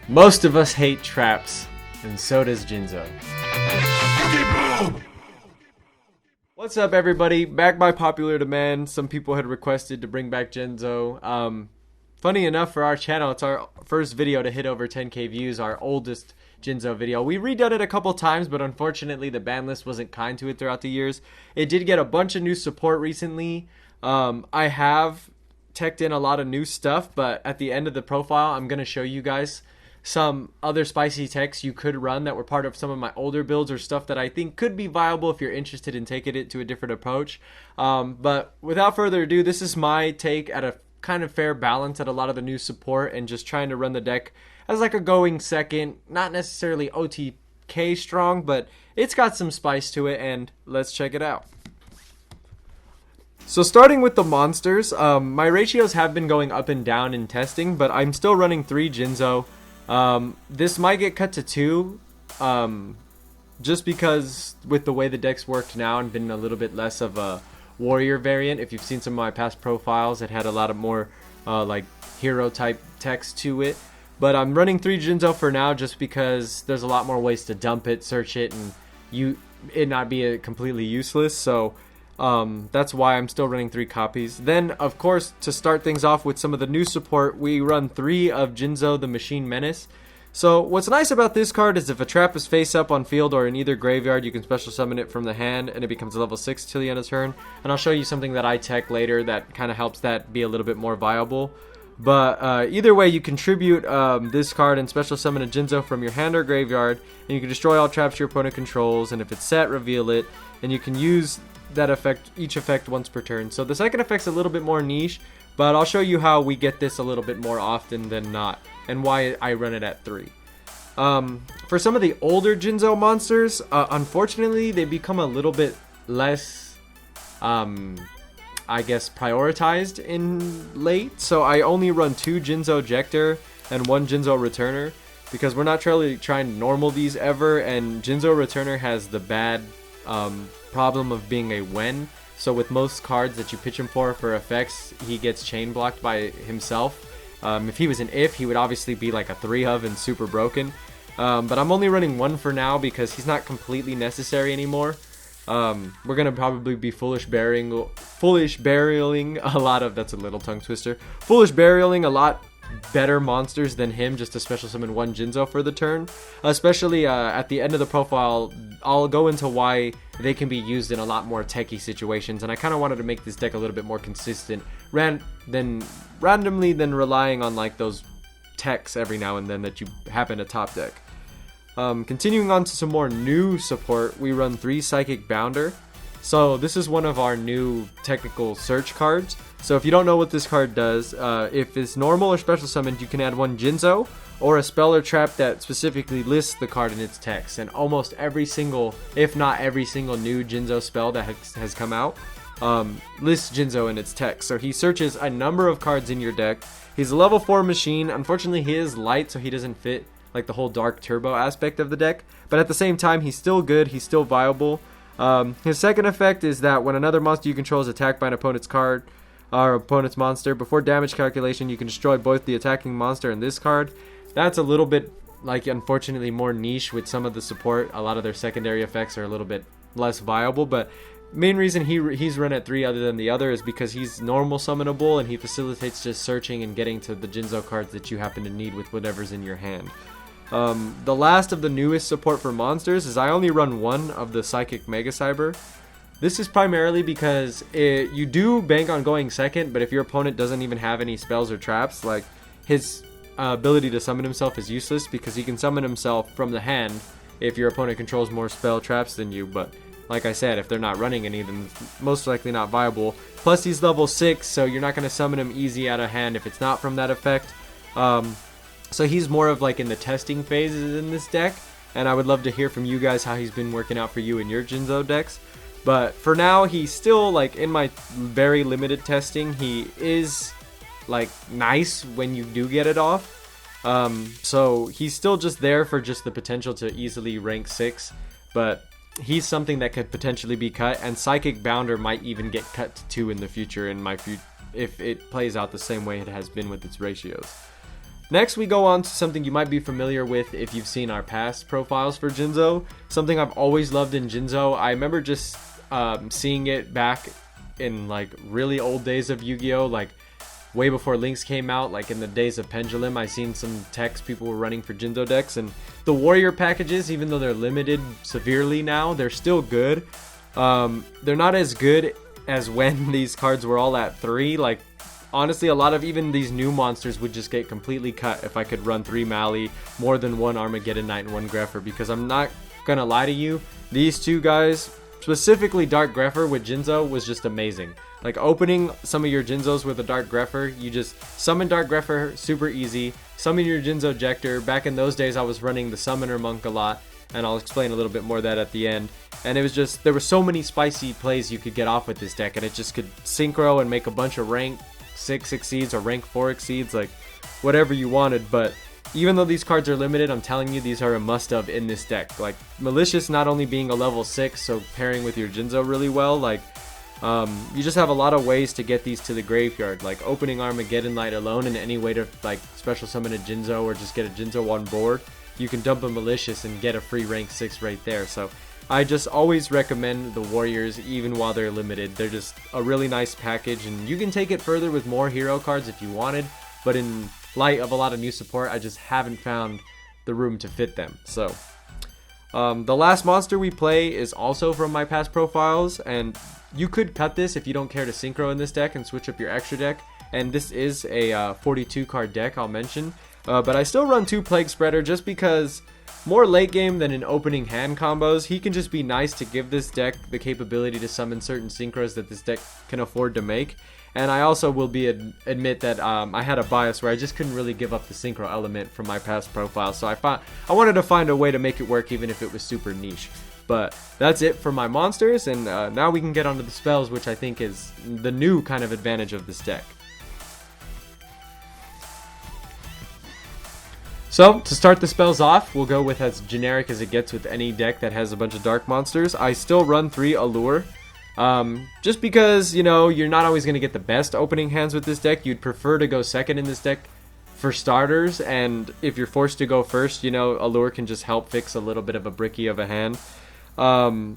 Most of us hate traps, and so does Jinzo. What's up, everybody? Back by popular demand, some people had requested to bring back Jinzo. Funny enough, for our channel, it's our first video to hit over 10k views, our oldest Jinzo video. We redone it a couple times, but unfortunately the ban list wasn't kind to it throughout the years. It did get a bunch of new support recently. I have teched in a lot of new stuff, but at the end of the profile, I'm going to show you guys some other spicy techs you could run that were part of some of my older builds or stuff that I think could be viable if you're interested in taking it to a different approach. But without further ado, this is my take at a kind of fair balance at a lot of the new support and just trying to run the deck as like a going second, not necessarily OTK strong, but it's got some spice to it, and let's check it out. So starting with the monsters, my ratios have been going up and down in testing, but I'm still running 3 Jinzo. This might get cut to 2, just because with the way the deck's worked now and been a little bit less of a warrior variant. If you've seen some of my past profiles, it had a lot of more like hero type text to it. But I'm running 3 Jinzo for now just because there's a lot more ways to dump it, search it, and it not be completely useless. So that's why I'm still running 3 copies. Then, of course, to start things off with some of the new support, we run 3 of Jinzo the Machine Menace. So what's nice about this card is if a trap is face up on field or in either graveyard, you can special summon it from the hand and it becomes level 6 till the end of turn. And I'll show you something that I tech later that kind of helps that be a little bit more viable. But either way, you contribute this card and special summon a Jinzo from your hand or graveyard, and you can destroy all traps your opponent controls, and if it's set, reveal it, and you can use that effect, each effect once per turn. So the second effect's a little bit more niche, but I'll show you how we get this a little bit more often than not, and why I run it at 3. For some of the older Jinzo monsters, unfortunately, they become a little bit less, I guess, prioritized in late. So I only run 2 Jinzo Ejector and 1 Jinzo Returner, because we're not really trying to normal these ever, and Jinzo Returner has the bad problem of being a when. So with most cards that you pitch him for effects, he gets chain blocked by himself. If he was an if, he would obviously be like a 3 of and super broken. But I'm only running 1 for now because he's not completely necessary anymore. We're gonna probably be foolish burying a lot of, that's a little tongue twister, foolish burying a lot better monsters than him just to special summon 1 Jinzo for the turn. Especially at the end of the profile, I'll go into why they can be used in a lot more techie situations, and I kind of wanted to make this deck a little bit more consistent randomly than relying on like those techs every now and then that you happen to top deck. Continuing on to some more new support, we run 3 Psychic Bounder. So this is one of our new technical search cards. So if you don't know what this card does, if it's normal or special summoned, you can add 1 Jinzo or a spell or trap that specifically lists the card in its text. And almost every single, if not every single new Jinzo spell that has come out lists Jinzo in its text. So he searches a number of cards in your deck. He's a level 4 machine. Unfortunately, he is light, so he doesn't fit like the whole dark turbo aspect of the deck. But at the same time, he's still good. He's still viable. His second effect is that when another monster you control is attacked by an opponent's card or opponent's monster, before damage calculation, you can destroy both the attacking monster and this card. That's a little bit, like, unfortunately more niche with some of the support. A lot of their secondary effects are a little bit less viable, but main reason he's run at 3 other than the other is because he's normal summonable and he facilitates just searching and getting to the Jinzo cards that you happen to need with whatever's in your hand. The last of the newest support for monsters is I only run 1 of the Psychic Mega Cyber. This is primarily because you do bank on going second, but if your opponent doesn't even have any spells or traps, like his ability to summon himself is useless because he can summon himself from the hand if your opponent controls more spell traps than you. But like I said, if they're not running any, then most likely not viable. Plus he's level 6, so you're not going to summon him easy out of hand if it's not from that effect. So he's more of like in the testing phases in this deck, and I would love to hear from you guys how he's been working out for you in your Jinzo decks. But for now, he's still, like, in my very limited testing, he is like nice when you do get it off. So he's still just there for just the potential to easily rank 6, but he's something that could potentially be cut, and Psychic Bounder might even get cut to 2 in the future if it plays out the same way it has been with its ratios. Next, we go on to something you might be familiar with if you've seen our past profiles for Jinzo. Something I've always loved in Jinzo. I remember just seeing it back in like really old days of Yu-Gi-Oh! Like way before Links came out, like in the days of Pendulum. I seen some text people were running for Jinzo decks, and the Warrior packages, even though they're limited severely now, they're still good. They're not as good as when these cards were all at 3. Like, honestly, a lot of even these new monsters would just get completely cut if I could run 3 Mali, more than 1 Armageddon Knight and 1 Greffer, because I'm not gonna lie to you, these two guys, specifically Dark Greffer with Jinzo, was just amazing. Like, opening some of your Jinzos with a Dark Greffer, you just summon Dark Greffer, super easy, summon your Jinzo Ejector. Back in those days, I was running the Summoner Monk a lot, and I'll explain a little bit more of that at the end. And it was just, there were so many spicy plays you could get off with this deck, and it just could synchro and make a bunch of rank 6 exceeds or rank 4 exceeds, like whatever you wanted. But even though these cards are limited, I'm telling you, these are a must-have in this deck. Like, Malicious not only being a level 6, so pairing with your Jinzo really well, like, you just have a lot of ways to get these to the graveyard, like opening Armageddon Light alone, and any way to like special summon a Jinzo or just get a Jinzo on board. You can dump a Malicious and get a free rank 6 right there. So I just always recommend the Warriors even while they're limited. They're just a really nice package, and you can take it further with more hero cards if you wanted, but in light of a lot of new support, I just haven't found the room to fit them. So the last monster we play is also from my past profiles, and you could cut this if you don't care to synchro in this deck and switch up your extra deck. And this is a 42 card deck, I'll mention. But I still run 2 Plague Spreader just because more late game than in opening hand combos. He can just be nice to give this deck the capability to summon certain synchros that this deck can afford to make. And I also will admit that I had a bias where I just couldn't really give up the synchro element from my past profile. So I wanted to find a way to make it work even if it was super niche. But that's it for my monsters, and now we can get onto the spells, which I think is the new kind of advantage of this deck. So, to start the spells off, we'll go with as generic as it gets with any deck that has a bunch of dark monsters. I still run 3 Allure, just because, you know, you're not always going to get the best opening hands with this deck. You'd prefer to go second in this deck for starters, and if you're forced to go first, you know, Allure can just help fix a little bit of a bricky of a hand.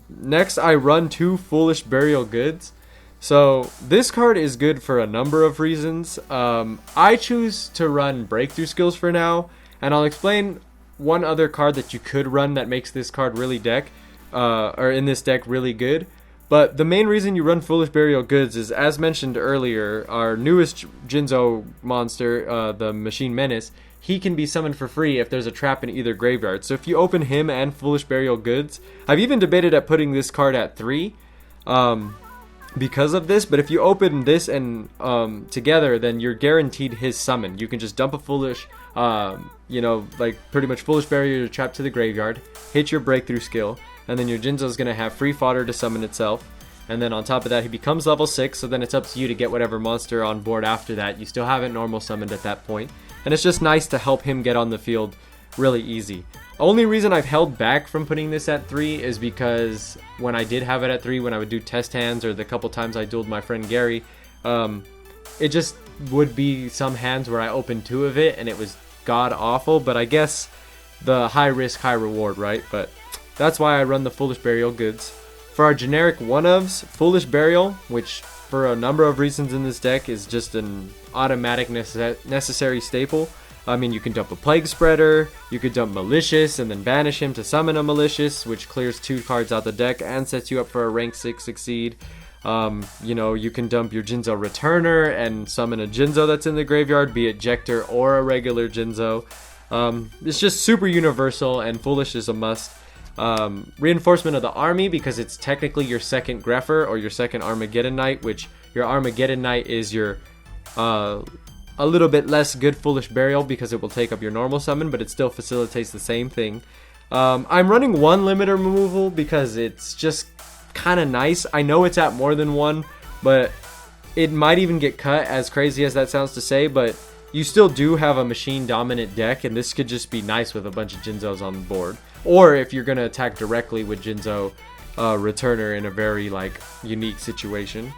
Next, I run 2 Foolish Burial Goods. So this card is good for a number of reasons. I choose to run Breakthrough Skills for now, and I'll explain one other card that you could run that makes this card really in this deck really good. But the main reason you run Foolish Burial Goods is, as mentioned earlier, our newest Jinzo monster, the Machine Menace, he can be summoned for free if there's a trap in either graveyard. So if you open him and Foolish Burial Goods, I've even debated at putting this card at 3 because of this, but if you open this and together, then you're guaranteed his summon. You can just dump a Foolish, like pretty much Foolish Burial your trap to the graveyard, hit your Breakthrough skill, and then your Jinzo's going to have free fodder to summon itself. And then on top of that, he becomes level 6, so then it's up to you to get whatever monster on board after that. You still haven't normal summoned at that point. And it's just nice to help him get on the field really easy. Only reason I've held back from putting this at 3 is because when I did have it at 3, when I would do test hands or the couple times I dueled my friend Gary, it just would be some hands where I opened 2 of it and it was god awful. But I guess the high risk, high reward, right? But that's why I run the Foolish Burial Goods. For our generic one-ofs, Foolish Burial, which for a number of reasons in this deck is just an automatic necessary staple. I mean, you can dump a Plague Spreader, you could dump Malicious and then banish him to summon a Malicious, which clears 2 cards out the deck and sets you up for a rank 6 succeed. You can dump your Jinzo Returner and summon a Jinzo that's in the graveyard, be it Ejector or a regular Jinzo. It's just super universal, and Foolish is a must. Reinforcement of the army, because it's technically your second Greffer or your second Armageddon Knight, which your Armageddon Knight is your a little bit less good Foolish Burial because it will take up your normal summon, but it still facilitates the same thing. I'm running 1 limiter removal because it's just kind of nice. I know it's at more than 1, but it might even get cut, as crazy as that sounds to say, but you still do have a machine dominant deck, and this could just be nice with a bunch of Jinzos on the board. Or if you're going to attack directly with Jinzo Returner in a very unique situation.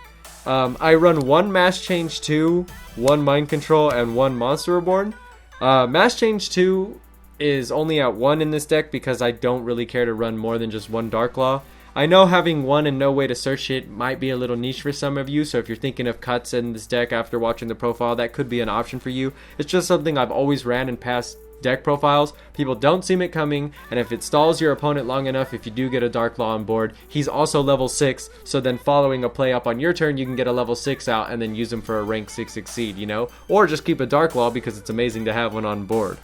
I run 1 Mass Change 2, 1 Mind Control, and 1 Monster Reborn. Mass Change 2 is only at 1 in this deck because I don't really care to run more than just one Dark Law. I know having 1 and no way to search it might be a little niche for some of you, so if you're thinking of cuts in this deck after watching the profile, that could be an option for you. It's just something I've always ran in past deck profiles. People don't see it coming, and if it stalls your opponent long enough, if you do get a Dark Law on board, he's also level 6, so then following a play up on your turn, you can get a level 6 out and then use him for a rank 6 Exceed, you know? Or just keep a Dark Law because it's amazing to have one on board.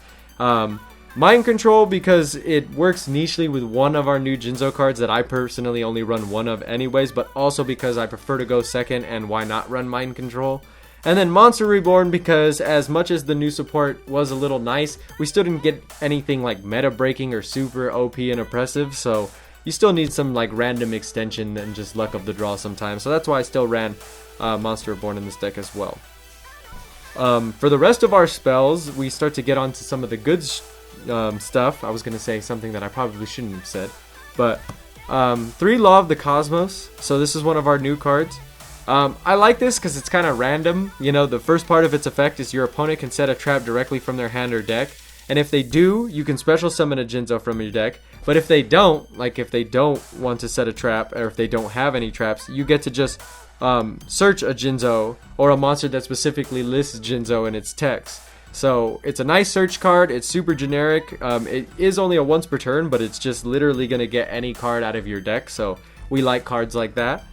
Mind Control because it works nichely with one of our new Jinzo cards that I personally only run one of anyways, but also because I prefer to go second, and why not run Mind Control? And then Monster Reborn because as much as the new support was a little nice, we still didn't get anything like meta breaking or super OP and oppressive, so you still need some like random extension and just luck of the draw sometimes. So that's why I still ran Monster Reborn in this deck as well. For the rest of our spells, we start to get onto some of the good stuff. I was going to say something that I probably shouldn't have said, but 3 Law of the Cosmos. So this is one of our new cards. I like this because it's kind of random. You know, the first part of its effect is your opponent can set a trap directly from their hand or deck, and if they do, you can special summon a Jinzo from your deck. But if they don't, like if they don't want to set a trap, or if they don't have any traps, you get to just search a Jinzo or a monster that specifically lists Jinzo in its text. So it's a nice search card. It's super generic. It is only a once per turn, but it's just literally going to get any card out of your deck. So we like cards like that.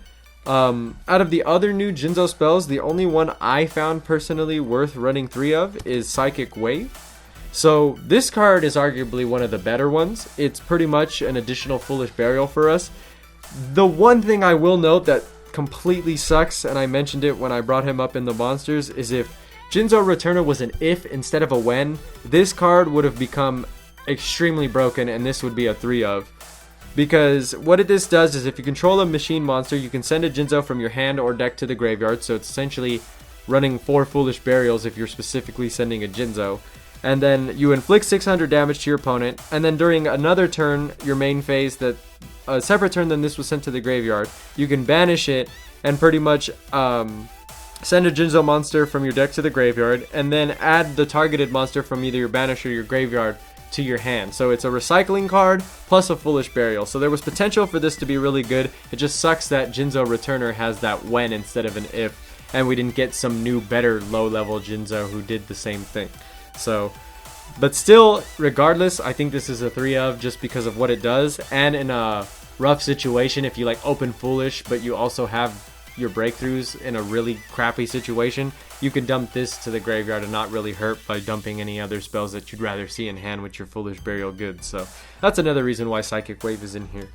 Out of the other new Jinzo spells, the only one I found personally worth running 3 of is Psychic Wave. So this card is arguably one of the better ones. It's pretty much an additional Foolish Burial for us. The one thing I will note that completely sucks, and I mentioned it when I brought him up in the monsters, is if Jinzo Returner was an if instead of a when, this card would have become extremely broken, and this would be a 3 of. Because what this does is if you control a machine monster, you can send a Jinzo from your hand or deck to the graveyard, so it's essentially running 4 Foolish Burials if you're specifically sending a Jinzo. And then you inflict 600 damage to your opponent, and then during another turn, your main phase, that a separate turn than this was sent to the graveyard, you can banish it and pretty much send a Jinzo monster from your deck to the graveyard, and then add the targeted monster from either your banish or your graveyard to your hand. So it's a recycling card plus a Foolish Burial. So there was potential for this to be really good. It just sucks that Jinzo Returner has that when instead of an if, and we didn't get some new better low level Jinzo who did the same thing. So, but still, regardless, I think this is a 3 of just because of what it does. And in a rough situation, if you like open Foolish but you also have your breakthroughs in a really crappy situation, you can dump this to the graveyard and not really hurt by dumping any other spells that you'd rather see in hand with your Foolish Burial goods. So that's another reason why Psychic Wave is in here.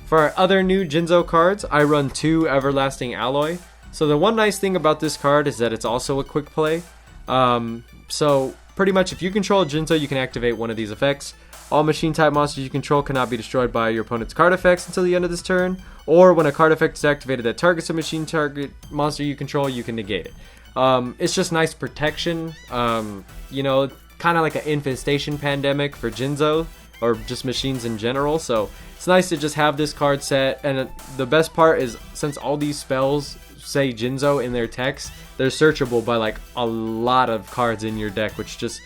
For our other new Jinzo cards, I run 2 Everlasting Alloy. So the one nice thing about this card is that it's also a quick play. So pretty much if you control a Jinzo, you can activate one of these effects. All machine type monsters you control cannot be destroyed by your opponent's card effects until the end of this turn, or when a card effect is activated that targets a machine target monster you control, you can negate it. It's just nice protection, you know, kind of like an infestation pandemic for Jinzo, or just machines in general, so it's nice to just have this card set. And the best part is, since all these spells say Jinzo in their text, they're searchable by like a lot of cards in your deck, which just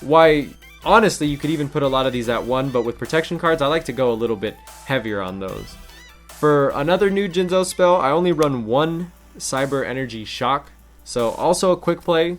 why honestly you could even put a lot of these at 1, but with protection cards I like to go a little bit heavier on those. For another new Jinzo spell, I only run 1 Cyber Energy Shock, so also a quick play.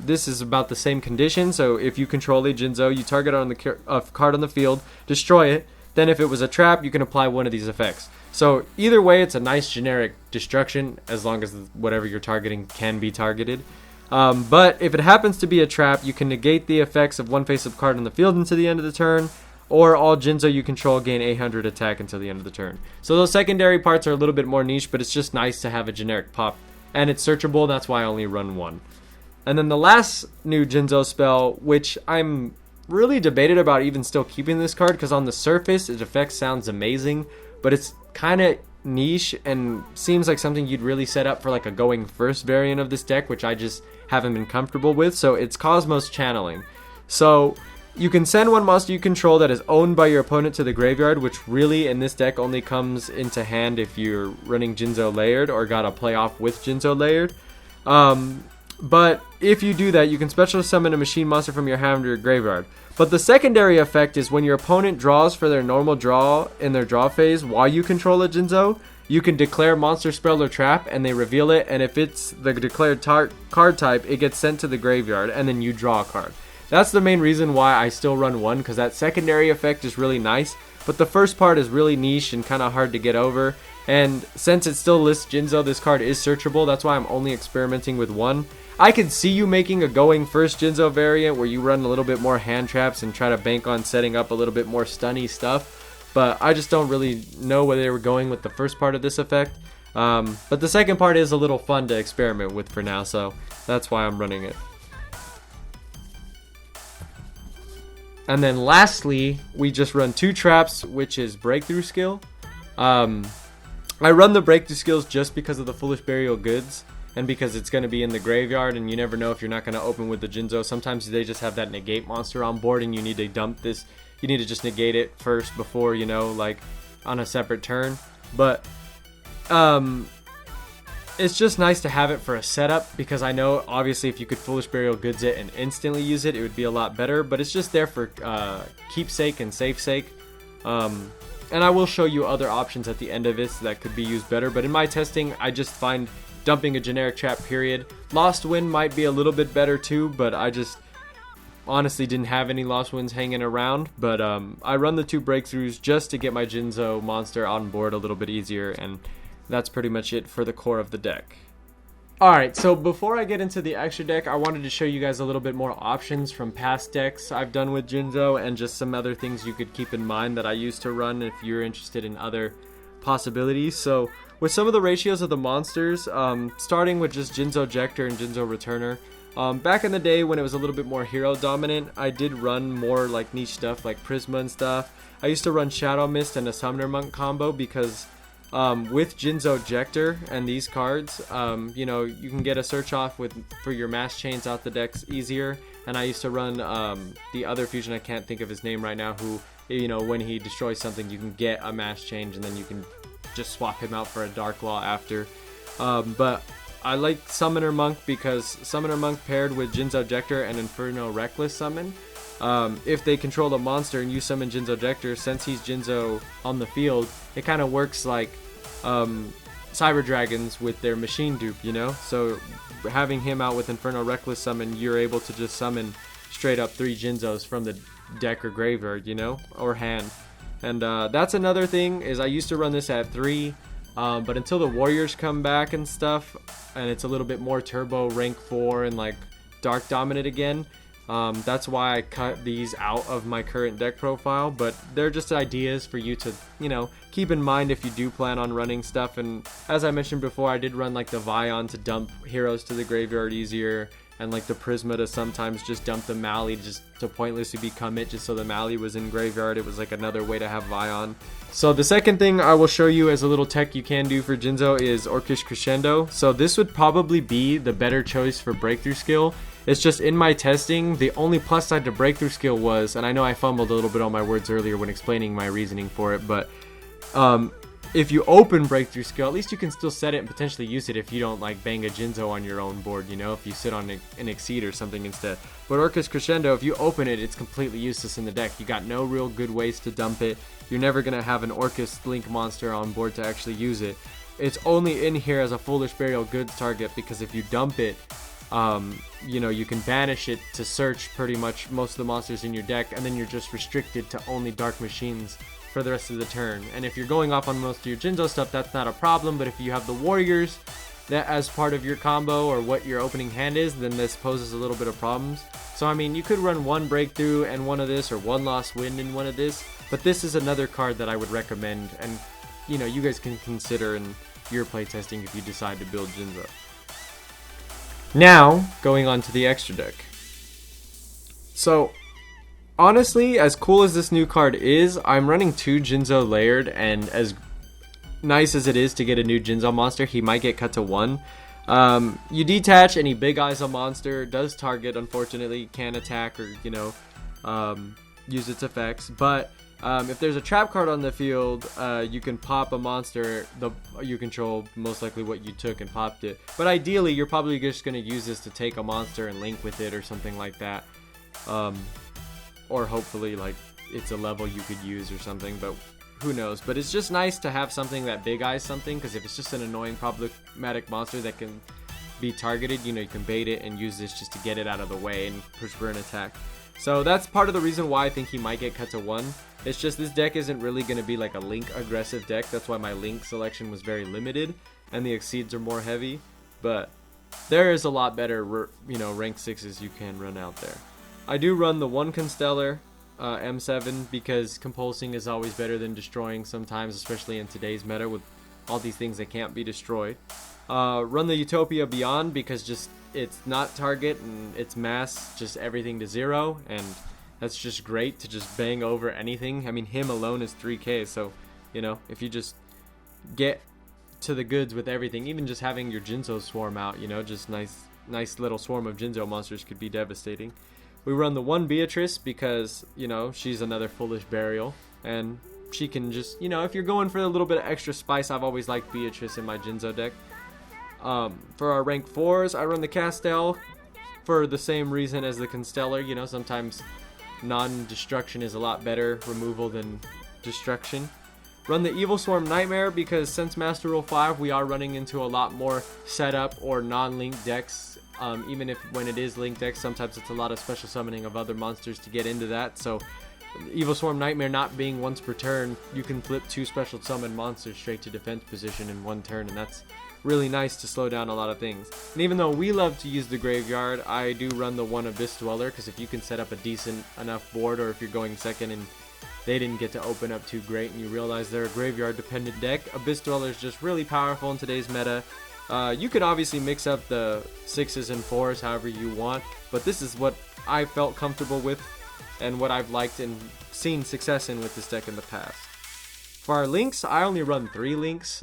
This is about the same condition, so if you control a Jinzo, you target on the card on the field, destroy it, then if it was a trap, you can apply one of these effects. So either way, it's a nice generic destruction, as long as whatever you're targeting can be targeted. But if it happens to be a trap, you can negate the effects of one face-up card on the field until the end of the turn, or all Jinzo you control gain 800 attack until the end of the turn. So those secondary parts are a little bit more niche, but it's just nice to have a generic pop, and it's searchable. That's why I only run 1. And then the last new Jinzo spell, which I'm really debated about even still keeping this card, because on the surface its effect sounds amazing, but it's kind of niche and seems like something you'd really set up for like a going first variant of this deck, which I just haven't been comfortable with. So it's Cosmos Channeling. So you can send one monster you control that is owned by your opponent to the graveyard, which really in this deck only comes into hand if you're running Jinzo layered or got a playoff with Jinzo layered. But if you do that, you can special summon a machine monster from your hand or your graveyard. But the secondary effect is when your opponent draws for their normal draw in their draw phase while you control a Jinzo, you can declare monster, spell, or trap, and they reveal it, and if it's the declared card type, it gets sent to the graveyard, and then you draw a card. That's the main reason why I still run one, because that secondary effect is really nice, but the first part is really niche and kind of hard to get over, and since it still lists Jinzo, this card is searchable, that's why I'm only experimenting with one. I could see you making a going first Jinzo variant where you run a little bit more hand traps and try to bank on setting up a little bit more stunny stuff, but I just don't really know where they were going with the first part of this effect. But the second part is a little fun to experiment with for now, so that's why I'm running it. And then lastly, we just run 2 traps, which is Breakthrough Skill. I run the Breakthrough Skills just because of the Foolish Burial Goods, and because it's going to be in the graveyard, and you never know if you're not going to open with the Jinzo. Sometimes they just have that negate monster on board, and you need to dump this. You need to just negate it first before, you know, like on a separate turn. But it's just nice to have it for a setup, because I know obviously if you could Foolish Burial Goods it and instantly use it, it would be a lot better. But it's just there for keepsake and safe sake. And I will show you other options at the end of this that could be used better. But in my testing, I just find dumping a generic trap, period. Lost Wind might be a little bit better too, but I just honestly didn't have any Lost Winds hanging around. But I run the 2 breakthroughs just to get my Jinzo monster on board a little bit easier, and that's pretty much it for the core of the deck. Alright, so before I get into the extra deck, I wanted to show you guys a little bit more options from past decks I've done with Jinzo, and just some other things you could keep in mind that I used to run if you're interested in other possibilities. So with some of the ratios of the monsters, starting with just Jinzo Ejector and Jinzo Returner, back in the day when it was a little bit more hero dominant, I did run more like niche stuff like Prisma and stuff. I used to run Shadow Mist and a Summoner Monk combo because with Jinzo Ejector and these cards, you know, you can get a search off for your mass chains out the decks easier. And I used to run the other fusion, I can't think of his name right now, who, you know, when he destroys something, you can get a mass change and then you can just swap him out for a Dark Law after. But I like Summoner Monk because Summoner Monk paired with Jinzo Ejector and Inferno Reckless Summon, if they control a monster and you summon Jinzo Ejector, since he's Jinzo on the field, it kind of works like Cyber Dragons with their machine dupe, you know? So having him out with Inferno Reckless Summon, you're able to just summon straight up 3 Jinzos from the deck or graveyard, you know, or hand. And that's another thing, is I used to run this at 3, but until the Warriors come back and stuff, and it's a little bit more turbo rank 4 and like Dark Dominant again, that's why I cut these out of my current deck profile. But they're just ideas for you to, you know, keep in mind if you do plan on running stuff. And as I mentioned before, I did run like the Vion to dump heroes to the graveyard easier, and like the Prisma to sometimes just dump the Mali just to pointlessly become it, just so the Mali was in graveyard. It was like another way to have Vion. So the second thing I will show you as a little tech you can do for Jinzo is Orcish Crescendo. So this would probably be the better choice for Breakthrough Skill. It's just in my testing, the only plus side to Breakthrough Skill was, and I know I fumbled a little bit on my words earlier when explaining my reasoning for it, but if you open Breakthrough Skill, at least you can still set it and potentially use it if you don't like bang a Jinzo on your own board, you know, if you sit on an Exceed or something instead. But Orcish Crescendo, if you open it, it's completely useless in the deck. You got no real good ways to dump it. You're never going to have an Orcish Link monster on board to actually use it. It's only in here as a Foolish Burial Goods target, because if you dump it, you know, you can banish it to search pretty much most of the monsters in your deck, and then you're just restricted to only Dark Machines for the rest of the turn. And if you're going off on most of your Jinzo stuff, that's not a problem, but if you have the Warriors that as part of your combo or what your opening hand is, then this poses a little bit of problems. So I mean, you could run 1 Breakthrough and 1 of this, or 1 Lost Wind and 1 of this, but this is another card that I would recommend, and you know, you guys can consider in your playtesting if you decide to build Jinzo. Now, going on to the extra deck. So, honestly, as cool as this new card is, I'm running 2 Jinzo layered, and as nice as it is to get a new Jinzo monster, he might get cut to 1. You detach and he big eyes a monster, does target, unfortunately, can attack or, you know, use its effects, but If there's a trap card on the field, you can pop a monster you control, most likely what you took and popped it. But ideally, you're probably just going to use this to take a monster and link with it or something like that. Or hopefully, like, it's a level you could use or something, but who knows. But it's just nice to have something that big eyes something, because if it's just an annoying problematic monster that can be targeted, you know, you can bait it and use this just to get it out of the way and push for an attack. So that's part of the reason why I think he might get cut to 1. It's just this deck isn't really going to be like a Link aggressive deck. That's why my Link selection was very limited and the Exceeds are more heavy. But there is a lot better, you know, rank 6s you can run out there. I do run the 1 Constellar M7 because compulsing is always better than destroying sometimes, especially in today's meta with all these things that can't be destroyed. Run the Utopia Beyond because just it's not target and it's mass, just everything to 0, and that's just great to just bang over anything. I mean, him alone is 3k, so, you know, if you just get to the goods with everything, even just having your Jinzo swarm out, you know, just nice little swarm of Jinzo monsters could be devastating. We run the 1 Beatrice because, you know, she's another Foolish Burial, and she can just, you know, if you're going for a little bit of extra spice, I've always liked Beatrice in my Jinzo deck. For our rank 4s, I run the Castel for the same reason as the Constellar. You know, sometimes non-destruction is a lot better removal than destruction. Run the Evil Swarm Nightmare because since Master Rule 5, we are running into a lot more setup or non-link decks. Even if when it is linked decks, sometimes it's a lot of special summoning of other monsters to get into that. So Evil Swarm Nightmare not being once per turn, you can flip 2 special summon monsters straight to defense position in 1 turn, and that's really nice to slow down a lot of things. And even though we love to use the graveyard, I do run the 1 Abyss Dweller, because if you can set up a decent enough board, or if you're going second and they didn't get to open up too great and you realize they're a graveyard dependent deck, Abyss Dweller is just really powerful in today's meta. You could obviously mix up the 6s and 4s however you want, but this is what I felt comfortable with and what I've liked and seen success in with this deck in the past. For our links, I only run 3 links.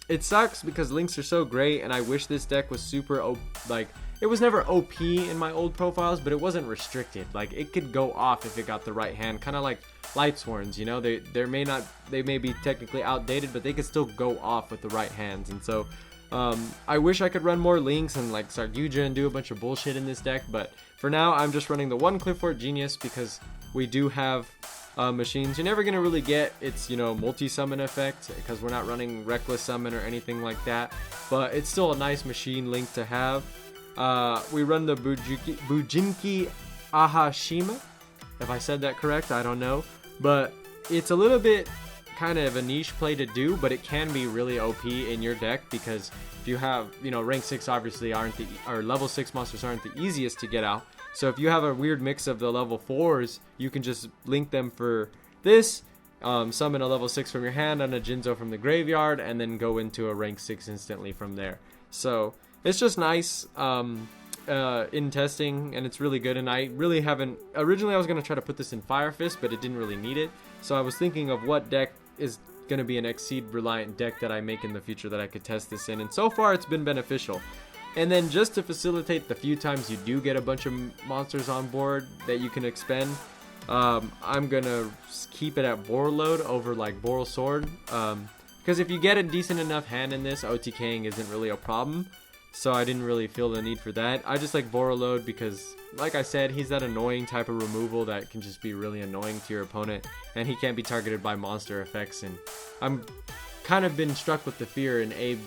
It sucks because links are so great, and I wish this deck was super like, it was never OP in my old profiles, but it wasn't restricted. Like, it could go off if it got the right hand, kind of like Lightsworns, you know. They may be technically outdated, but they could still go off with the right hands. And so I wish I could run more links and like start Yugioh and do a bunch of bullshit in this deck, but for now I'm just running the 1 Cliffort Genius because we do have machines you're never gonna really get its, you know, multi-summon effect, because we're not running Reckless Summon or anything like that, but it's still a nice machine link to have. We run the Bujinki Ahashima, if I said that correct, I don't know, but it's a little bit kind of a niche play to do, but it can be really OP in your deck, because if you have, you know, rank 6 obviously or level 6 monsters aren't the easiest to get out. So if you have a weird mix of the level 4s, you can just link them for this, summon a level 6 from your hand on a Jinzo from the graveyard, and then go into a rank 6 instantly from there. So it's just nice in testing, and it's really good. And I really haven't, originally I was going to try to put this in Fire Fist, but it didn't really need it. So I was thinking of what deck is going to be an Exceed reliant deck that I make in the future that I could test this in, and so far it's been beneficial. And then just to facilitate the few times you do get a bunch of monsters on board that you can expend, I'm gonna keep it at Borreload over like Boral Sword, because if you get a decent enough hand in this, OTKing isn't really a problem, so I didn't really feel the need for that. I just like Borreload because, like I said, he's that annoying type of removal that can just be really annoying to your opponent, and he can't be targeted by monster effects. And I'm kind of been struck with the fear in Abe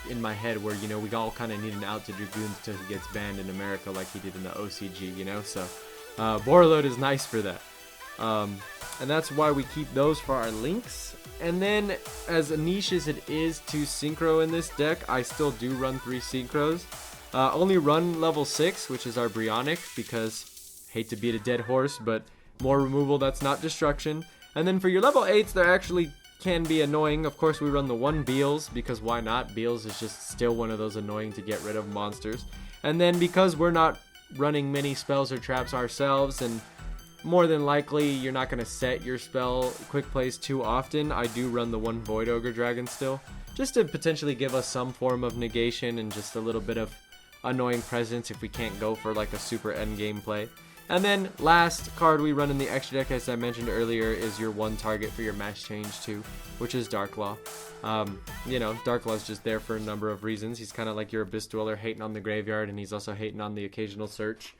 in my head, where, you know, we all kind of need an out to Dragoons till he gets banned in America like he did in the OCG, you know. So Borreload is nice for that, and that's why we keep those for our links. And then, as niche as it is to synchro in this deck, I still do run 3 synchros. Only run level 6, which is our Brionic, because hate to beat a dead horse, but more removal that's not destruction. And then for your level 8s, they're actually can be annoying. Of course, we run the 1 Beals, because why not? Beals is just still one of those annoying to get rid of monsters. And then because we're not running many spells or traps ourselves, and more than likely you're not going to set your spell quick plays too often, I do run the 1 Void Ogre Dragon still, just to potentially give us some form of negation and just a little bit of annoying presence if we can't go for like a super end game play. And then last card we run in the extra deck, as I mentioned earlier, is your one target for your match change too, which is Darklaw. You know, Darklaw's just there for a number of reasons. He's kind of like your Abyss Dweller, hating on the graveyard, and he's also hating on the occasional search.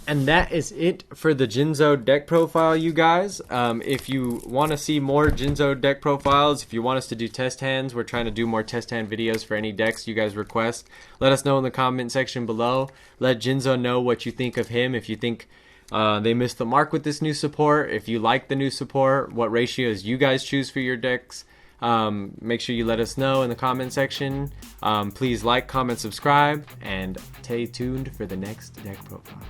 And that is it for the Jinzo deck profile, you guys. If you want to see more Jinzo deck profiles, if you want us to do test hands, we're trying to do more test hand videos for any decks you guys request. Let us know in the comment section below. Let Jinzo know what you think of him. If you think they missed the mark with this new support, if you like the new support, what ratios you guys choose for your decks. Make sure you let us know in the comment section. Please like, comment, subscribe, and stay tuned for the next deck profile.